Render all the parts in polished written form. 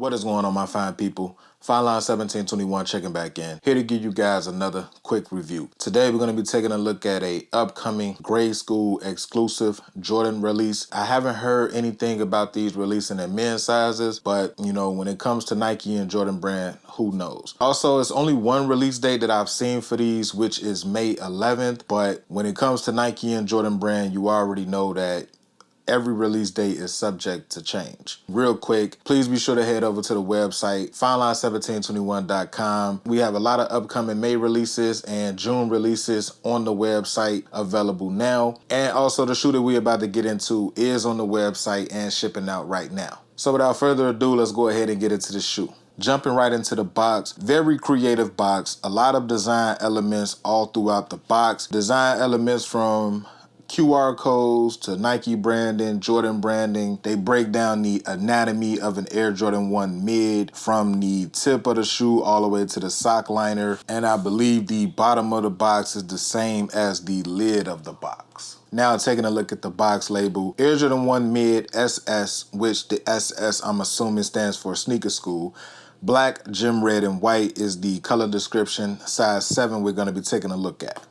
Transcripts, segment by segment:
What is going on, my fine people? Fine Line 1721 checking back in, here to give you guys another quick review. Today we're going to be taking a look at a upcoming grade school exclusive Jordan release. I haven't heard anything about these releasing in men's sizes, but you know, when it comes to Nike and Jordan brand, who knows? Also, it's only one release date that I've seen for these, which is May 11th. But when it comes to Nike and Jordan brand, you already know that every release date is subject to change. Real quick, please be sure to head over to the website, fineline1721.com. We have a lot of upcoming May releases and June releases on the website available now. And also the shoe that we're about to get into is on the website and shipping out right now. So without further ado, let's go ahead and get into the shoe. Jumping right into the box, very creative box, a lot of design elements all throughout the box. Design elements from QR codes to Nike branding, Jordan branding. They break down the anatomy of an Air Jordan 1 mid from the tip of the shoe all the way to the sock liner. And I believe the bottom of the box is the same as the lid of the box. Now taking a look at the box label, Air Jordan 1 mid SS, which the SS I'm assuming stands for sneaker school. Black, gym red, and white is the color description. Size 7 we're going to be taking a look at.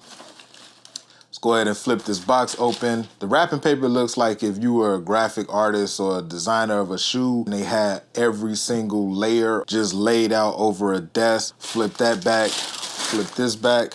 Go ahead and flip this box open. The wrapping paper looks like if you were a graphic artist or a designer of a shoe and they had every single layer just laid out over a desk. Flip that back, flip this back,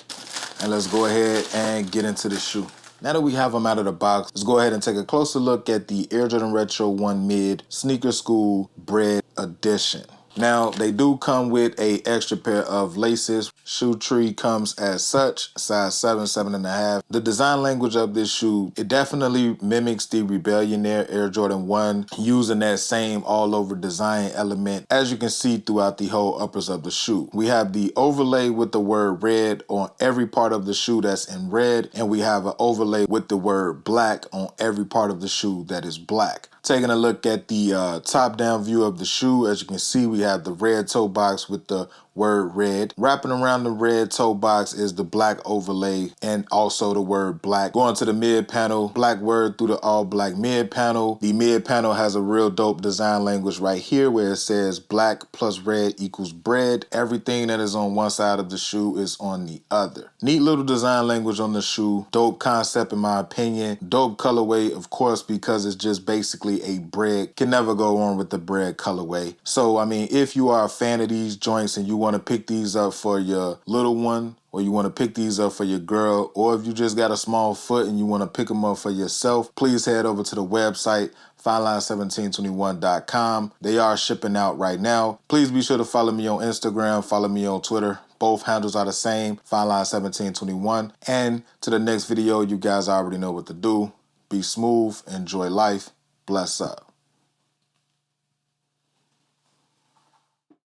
and let's go ahead and get into the shoe. Now that we have them out of the box, let's go ahead and take a closer look at the Air Jordan Retro 1 Mid Sneaker School Bred Edition. Now, they do come with a extra pair of laces. Shoe tree comes as such, size 7, 7.5. The design language of this shoe, it definitely mimics the Rebellion Air Jordan 1, using that same all over design element, as you can see throughout the whole uppers of the shoe. We have the overlay with the word red on every part of the shoe that's in red, and we have an overlay with the word black on every part of the shoe that is black. Taking a look at the top-down view of the shoe, as you can see, we have the red toe box with the word red. Wrapping around the red toe box is the black overlay and also the word black. Going to the mid panel, black word through the all black mid panel. The mid panel has a real dope design language right here where it says black plus red equals bread. Everything that is on one side of the shoe is on the other. Neat little design language on the shoe. Dope concept in my opinion. Dope colorway, of course, because it's just basically a bread. Can never go wrong with the bread colorway. So, I mean, if you are a fan of these joints and you want to pick these up for your little one, or you want to pick these up for your girl, or if you just got a small foot and you want to pick them up for yourself, please head over to the website, fineline1721.com. They are shipping out right now. Please be sure to follow me on Instagram, follow me on Twitter. Both handles are the same, fineline1721. And to the next video, you guys already know what to do. Be smooth, enjoy life, bless up.